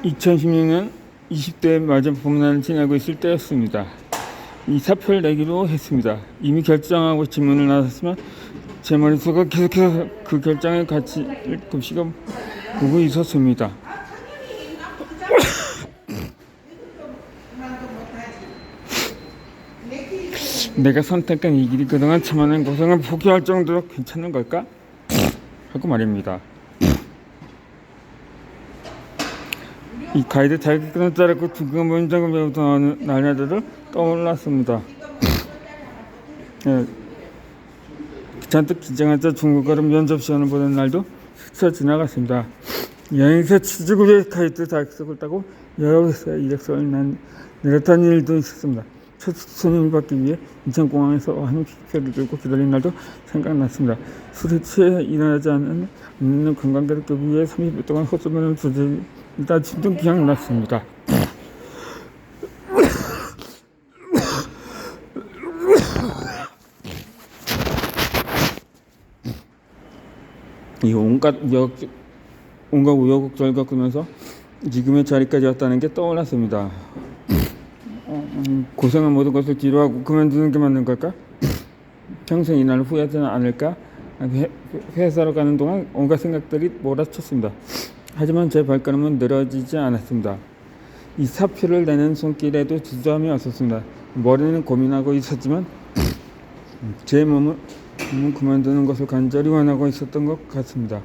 2016년 20대 맞은 봄날을 지나고 있을 때였습니다. 이 사표를 내기로 했습니다. 이미 결정하고 질문을 나섰지만 제 머릿속에 계속해서 그 결정의 가치를 곱씹어 보고 있었습니다. 내가 선택한 이 길이 그동안 참아낸 고생을 포기할 정도로 괜찮은 걸까? 하고 말입니다. 이 가이드 자격증을 따르고 두꺼운 문장을 배우던 날들을 떠올랐습니다. 잔뜩 긴장하자 중국어로 면접 시험을 보는 날도 스쳐 지나갔습니다. 여행사 취직을 위해 가이드 자격증을 따고 여러 회사에 이력서를 내렸던 일도 있었습니다. 첫 손님을 받기 위해 인천공항에서 한식표를 들고 기다린 날도 생각났습니다. 술에 취해 일어나지 않는 관광객을 끄기 위해 30분 동안 헛소문을 두들기다 진도 기억났습니다. 이 온갖 우여곡절을 겪으면서 지금의 자리까지 왔다는 게 떠올랐습니다. 고생한 모든 것을 뒤로하고 그만두는 게 맞는 걸까? 평생 이날을 후회하지는 않을까? 회사로 가는 동안 온갖 생각들이 몰아쳤습니다. 하지만 제 발걸음은 늘어지지 않았습니다. 이 사표를 내는 손길에도 주저함이 왔었습니다. 머리는 고민하고 있었지만 제 몸은 그만두는 것을 간절히 원하고 있었던 것 같습니다.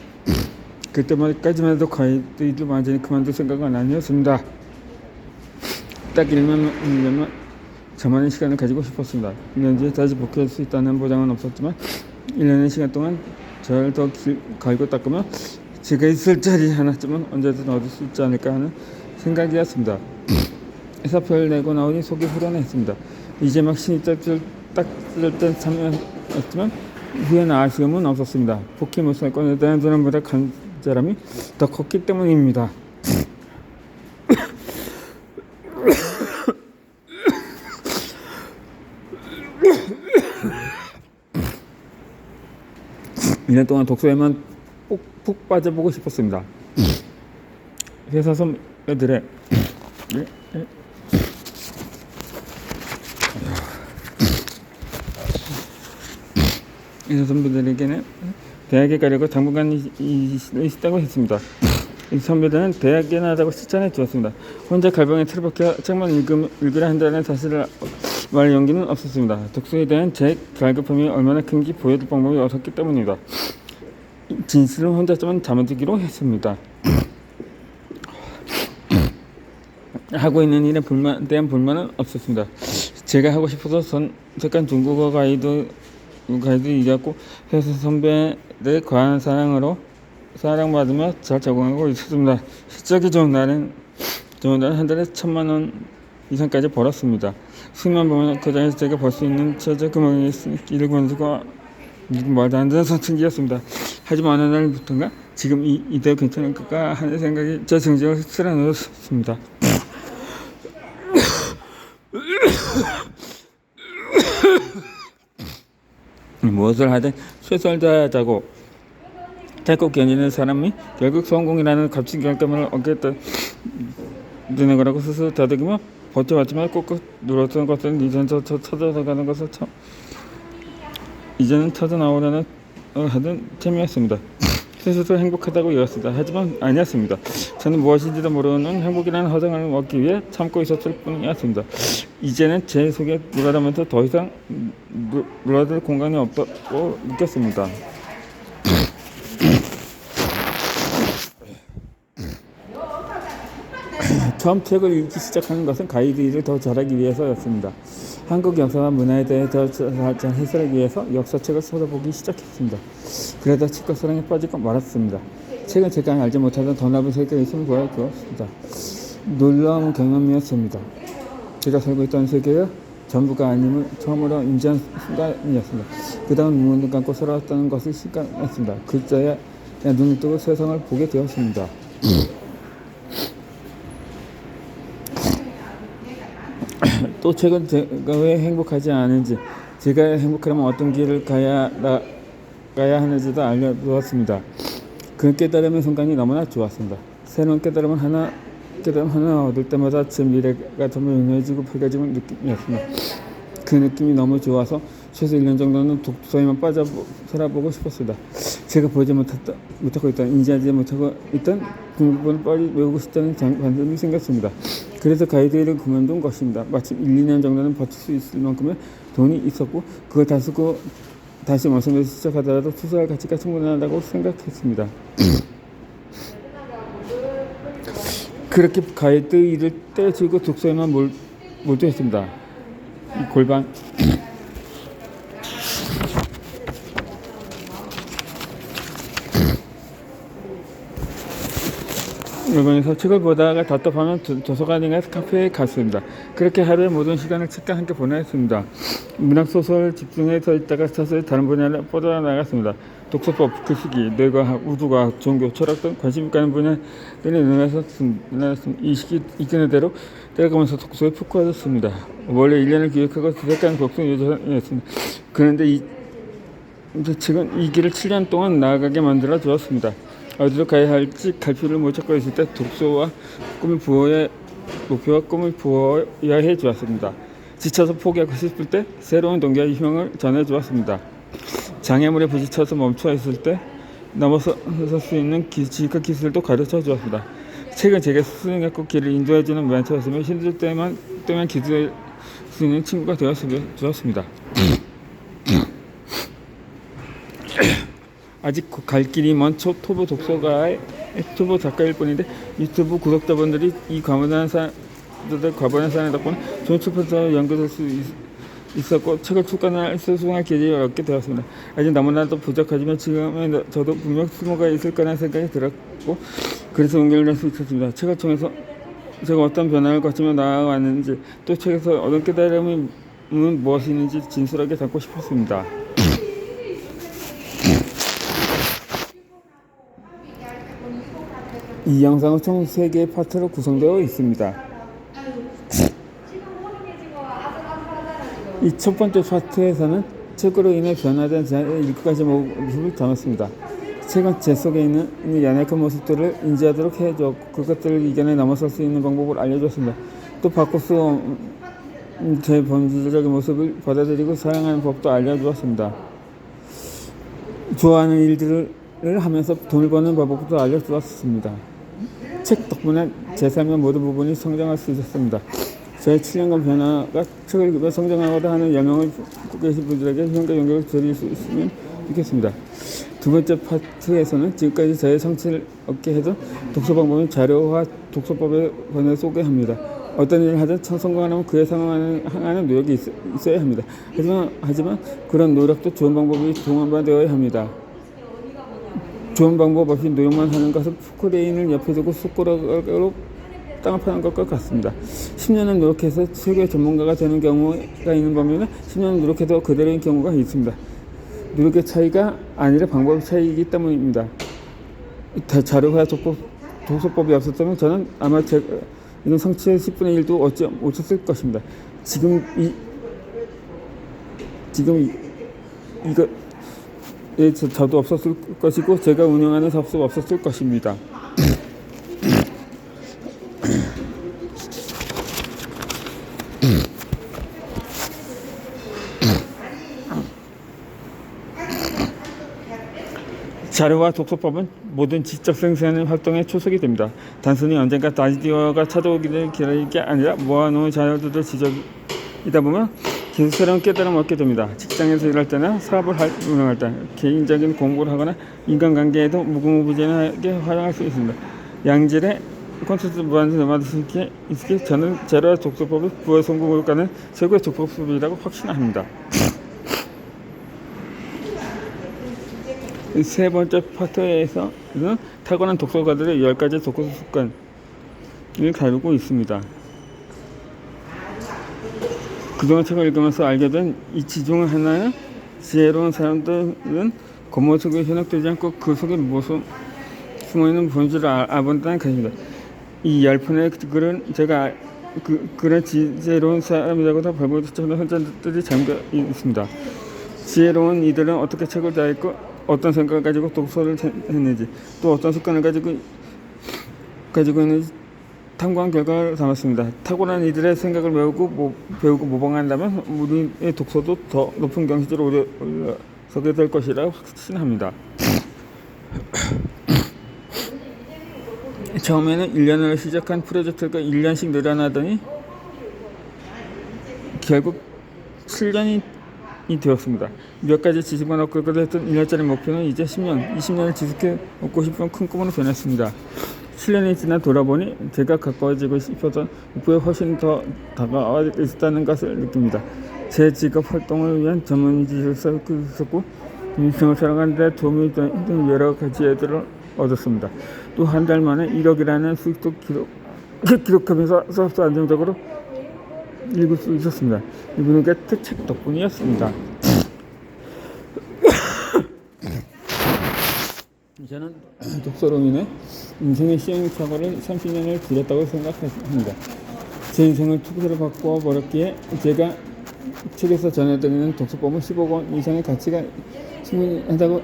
그때까지만 해도 가이드 일을 완전히 그만둘 생각은 아니었습니다. 딱 1년만 저만의 시간을 가지고 싶었습니다. 1년 뒤에 다시 복귀할 수 있다는 보장은 없었지만 1년의 시간 동안 저를 더 갈고 닦으면 제가 있을 자리 하나쯤은 언제든 얻을 수 있지 않을까 하는 생각이었습니다. 사표를 내고 나오니 속이 후련했습니다. 이제 막 신이 딱 쓸 때 참여했지만 후회나 아쉬움은 없었습니다. 복귀 못할 건에 대한 사람보다 간절함이 더 컸기 때문입니다. 일 년 동안 독서에만 푹 빠져보고 싶었습니다. 회사 선배들의 회사 선배들에게는 대학에 가려고 당분간 있다고 했습니다. 이 선배들은 대학에 나가자고 추천해 주었습니다. 혼자 갈봉에 틀어박혀 책만 읽으려 한다는 사실을 말 용기는 없었습니다. 독서에 대한 제 갈급함이 얼마나 큰지 보여줄 방법이 없었기 때문입니다. 진실을 혼자서만 담아두기로 했습니다. 하고 있는 일에 대한 불만은 없었습니다. 제가 하고 싶어서 선택한 중국어 가이드 일이었고 회사 선배들의 과한 사랑받으며 잘 적응하고 있었습니다. 실적이 좋은 날은 한 달에 1,000만 원 이상까지 벌었습니다. 수익만 보면 그 장에서 제가 벌 수 있는 최저 금액의 일을 건수가 말도 안 되는 선택이었습니다. 하지만 어느 날부터인가 지금 이대로 괜찮을까 하는 생각이 제 정신을 쓸어넣었습니다. 무엇을 하든 최선을 다하자고 짧고 견디는 사람이 결국 성공이라는 값진 결과물을 얻게 되는 거라고 스스로 다독이며 버텨왔지만 꾹꾹 눌렀던 것은 이제는 터져나가는 것을 이제는 터져나오려는 하던 셈이었습니다. 스스로 행복하다고 여겼습니다. 하지만 아니었습니다. 저는 무엇인지도 모르는 행복이라는 허정을 얻기 위해 참고 있었을 뿐이었습니다. 이제는 제 속에 물어가면서 더 이상 물어들 공간이 없다고 느꼈습니다. 처음 책을 읽기 시작하는 것은 가이드 일을 더 잘하기 위해서였습니다. 한국 역사와 문화에 대해 더 잘 해설하기 위해서 역사책을 찾아보기 시작했습니다. 그러다 책과 사랑에 빠지고 말았습니다. 책은 제가 알지 못하던 더 넓은 세계의 힘을 보여주었습니다. 놀라운 경험이었습니다. 제가 살고 있던 세계가 전부가 아님을 처음으로 인지한 순간이었습니다. 그 다음 눈을 감고 살아왔다는 것을 실감했습니다. 글자에 눈을 뜨고 세상을 보게 되었습니다. 또 최근 제가 왜 행복하지 않은지, 제가 행복하려면 어떤 길을 가야 하는지도 알려주었습니다. 그 깨달음의 순간이 너무나 좋았습니다. 새로운 깨달음 하나 얻을 때마다 제 미래가 점점 유명해지고 밝아지는 느낌이었습니다. 그 느낌이 너무 좋아서 최소 1년 정도는 독서에만 빠져 살아보고 싶었습니다. 제가 보지 못하고 있던, 인지하지 못하고 있던 중국어를 빨리 외우고 싶다는 관심이 생겼습니다. 그래서 가이드 일을 그만둔 것입니다. 마침 1, 2년 정도는 버틸 수 있을 만큼의 돈이 있었고 그걸 다 쓰고 다시 원서에서 시작하더라도 투자할 가치가 충분하다고 생각했습니다. 그렇게 가이드 일을 떼주고 독서에만 몰두했습니다. 이 골반 일본에서 책을 보다가 답답하면 도서관이나 카페에 갔습니다. 그렇게 하루의 모든 시간을 책과 함께 보냈습니다. 문학소설 집중해 서 있다가 사실 다른 분야로 뻗어나갔습니다. 독서법, 글쓰기, 뇌과학, 우주과학, 종교, 철학 등 관심 가는 분야에 늘어났습니다. 이 시기 이끄는 대로 때가면서 독서에 푹 빠졌습니다. 원래 1년을 기획하고 시작한 독서 예정이었습니다. 그런데 이 책은 이 길을 7년 동안 나아가게 만들어 주었습니다. 어디로 가야 할지 갈피를 못 찾고 있을 때 목표와 꿈을 부어야 해 주었습니다. 지쳐서 포기하고 싶을 때 새로운 동기와 희망을 전해 주었습니다. 장애물에 부딪혀서 멈춰 있을 때 넘어설 수 있는 지식과 기술도 가르쳐 주었습니다. 책은 제게 스승이었고 길을 인도해 주는 멘토였으며 힘들 때만 기도할 수 있는 친구가 되어 주었습니다. 아직 갈 길이 먼 초보 독서가의 유튜브 작가일 뿐인데 유튜브 구독자분들이 이 과분한 사연 덕분에 좋은 출판사에 연결될 수 있었고 책을 출간할 소중한 기회를 얻게 되었습니다. 아직 너무나도 부족하지만 지금의 저도 분명 수모가 있을 거라는 생각이 들었고 그래서 용기를 낼 수 있었습니다. 책을 통해서 제가 어떤 변화를 거치며 나아왔는지 또 책에서 얻은 깨달음이 무엇인지 진솔하게 담고 싶었습니다. 이 영상은 총 3개의 파트로 구성되어 있습니다. 이 첫 번째 파트에서는 책으로 인해 변화된 제 7가지 모습을 담았습니다. 책은 제 속에 있는 연약한 모습들을 인지하도록 해주었고 그것들을 이겨내 넘어설 수 있는 방법을 알려줬습니다. 또 바꿀 수 없는 제 본질적인 모습을 받아들이고 사랑하는 법도 알려주었습니다. 좋아하는 일들을 하면서 돈을 버는 방법도 알려주었습니다. 책 덕분에 제 삶의 모든 부분이 성장할 수 있었습니다. 저의 7년간 변화가 책을 읽으며 성장하고자 하는 열망을 갖고 계신 분들에게 힘과 용기를 드릴 수 있으면 좋겠습니다. 두 번째 파트에서는 지금까지 저의 성취를 얻게 해준 독서 방법인 자료와 독서법의 권을 소개합니다. 어떤 일을 하든 성공하려면 그에 상응하는 노력이 있어야 합니다. 하지만 그런 노력도 좋은 방법이 동반되어야 합니다. 좋은 방법 없이 노력만 하는 것은 포크레인을 옆에 두고 숟가락으로 땅을 파는 것과 같습니다. 10년을 노력해서 세계 전문가가 되는 경우가 있는 반면에 10년을 노력해도 그대로인 경우가 있습니다. 노력의 차이가 아니라 방법의 차이이기 때문입니다. 자료와 독서법이 없었다면 저는 아마 이런 성취의 10분의 1도 얻지 못했을 것입니다. 지금 이거 저도 없었을 것이고 제가 운영하는 사업도 없었을 것입니다. 자료와 독서법은 모든 지적 생산 활동의 초석이 됩니다. 단순히 언젠가 아이디어가 찾아오기를 기다릴 게 아니라 모아놓은 자료들의 지적이다 보면 계속 새로운 깨달음을 얻게 됩니다. 직장에서 일할 때나 사업을 운영할 때, 개인적인 공부를 하거나 인간관계에도 무궁무진하게 활용할 수 있습니다. 양질의 콘텐츠 무한히 만들 수 있게 저는 자료와 독서법을 부의 성공을 가는 최고의 독서법이라고 확신합니다. 세 번째 파트에서는 타고난 독서가들의 10가지 독서 습관을 다루고 있습니다. 그동안 책을 읽으면서 알게 된 이치 중 하나는 지혜로운 사람들은 겉모습에 현혹되지 않고 그 속에 무엇을 숨어있는 본질을 알아본다는 것입니다. 이 10편의 글은 제가 그런 지혜로운 사람이라고도 발굴했던 현장들이 잠겨 있습니다. 지혜로운 이들은 어떻게 책을 다 읽고 어떤 생각을 가지고 독서를 했는지 또 어떤 습관을 가지고 가지고 있는 탐구한 결과를 담았습니다. 탁월한 이들의 생각을 배우고 모방한다면 우리의 독서도 더 높은 경지로 올라서게 될 것이라 확신합니다. 처음에는 1년으로 시작한 프로젝트가 1년씩 늘어나더니 결국 7년이 되었습니다. 몇 가지 지식만 얻고 했던 1년짜리 목표는 이제 10년, 20년을 지속해 얻고 싶은 큰 꿈으로 변했습니다. 7년이 지나 돌아보니 제가 가까워지고 싶었던 목표에 훨씬 더 다가와 있었다는 것을 느낍니다. 제 직업 활동을 위한 전문 지식을 쌓고 있었고 인생을 살아가는 데 도움이 되는 여러 가지 애들을 얻었습니다. 또 한 달 만에 1억이라는 수익도 기록하면서 수업도 안정적으로 읽을 수 있었습니다. 이분은 그 책 덕분이었습니다. 저는 독서로 인해 인생의 시행착오를 30년을 줄였다고 생각합니다. 제 인생을 투구로 바꾸어 버렸기에 제가 책에서 전해드리는 독서법은 10억 원 이상의 가치가 충분히 한다고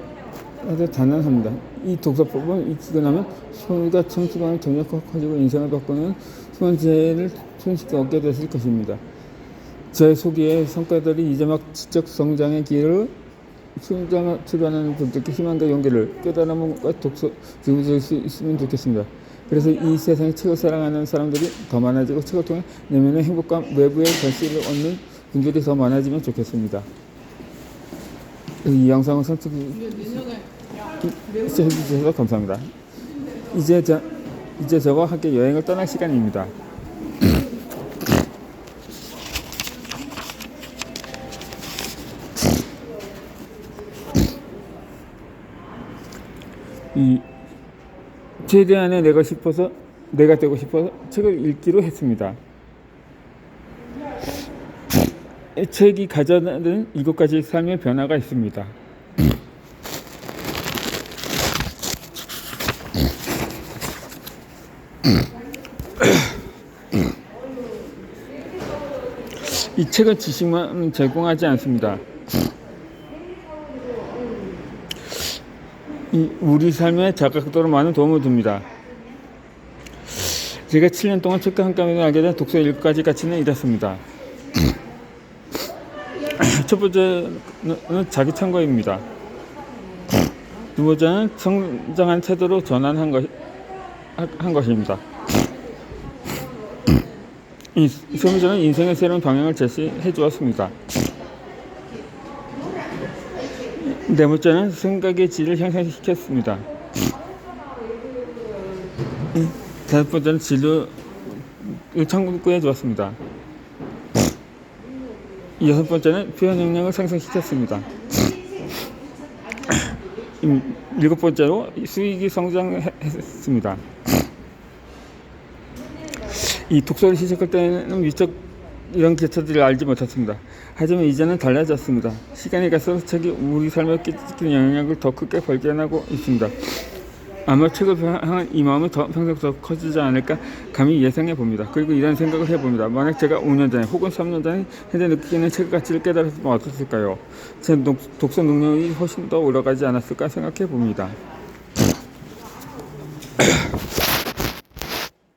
해도 단언합니다. 이 독서법은 익히고 나면 손과 청수방을 전력화 가지고 인생을 바꾸는 수많은 지혜를 손쉽게 얻게 됐을 것입니다. 제 소기의 성과들이 이제 막 지적 성장의 길을 출발하는 분들께 희망과 용기를 깨달음과 독서 주어질 수 있으면 좋겠습니다. 그래서 이 세상에 책을 사랑하는 사람들이 더 많아지고 책을 통해 내면의 행복과 외부의 결실을 얻는 분들이 더 많아지면 좋겠습니다. 이 영상을 선택해 주셔서 감사합니다. 이제 저와 함께 여행을 떠날 시간입니다. 최대한의 내가 되고 싶어서 책을 읽기로 했습니다. 책이 가져다는 7가지 삶의 변화가 있습니다. 이 책은 지식만 제공하지 않습니다. 우리 삶의 자각도로 많은 도움을 줍니다. 제가 7년 동안 책과 함께 알게 된 독서의 7가지 가치는 이렇습니다. 첫 번째는 자기 참고입니다. 두 번째는 성장한 태도로 전환한 것입니다. 세 번째는 인생의 새로운 방향을 제시해 주었습니다. 네 번째는 생각의 질을 향상시켰습니다. 다섯 번째는 진로를 창구해 주었습니다. 여섯 번째는 표현 능력을 상승시켰습니다. 일곱 번째로 수익이 성장했습니다. 이 독서를 시작할 때는 미처 이런 기초들을 알지 못했습니다. 하지만 이제는 달라졌습니다. 시간이 갈수록 책이 우리 삶에 끼치는 영향력을 더 크게 발견하고 있습니다. 아마 책을 향한 이 마음은 평생 더 커지지 않을까 감히 예상해 봅니다. 그리고 이런 생각을 해봅니다. 만약 제가 5년 전에 혹은 3년 전에 현재 느끼는 책 가치를 깨달았으면 어땠을까요? 제 독서 능력이 훨씬 더 올라가지 않았을까 생각해 봅니다.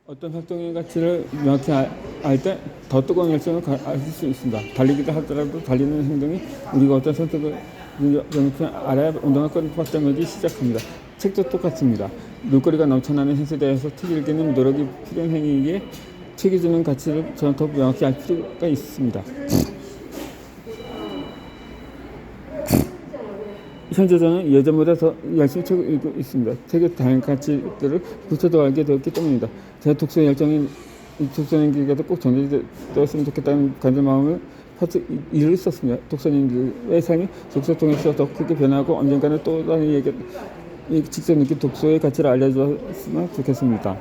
어떤 활동의 가치를 명확히 알 때 더 뜨거운 열정을 가질 수 있습니다. 달리기도 하더라도 달리는 행동이 우리가 어떤 선택을 명확히 알아야 운동할 것을 시작합니다. 책도 똑같습니다. 놀거리가 넘쳐나는 현세대에서 책 읽기는 노력이 필요한 행위이기에 책이 주는 가치를 저는 더 명확히 알 필요가 있습니다. 현재 저는 예전보다 더 열심히 책을 읽고 있습니다. 책의 다양한 가치들을 구체적으로 알게 되었기 때문입니다. 제 독서 열정이 독서님들께도 꼭 전달되었으면 좋겠다는 간절한 마음을 일을 썼습니다. 독서님들의 삶이 독서 통해서 더 크게 변하고 언젠가는 또 다른 직접 느낀 독서의 가치를 알려주었으면 좋겠습니다.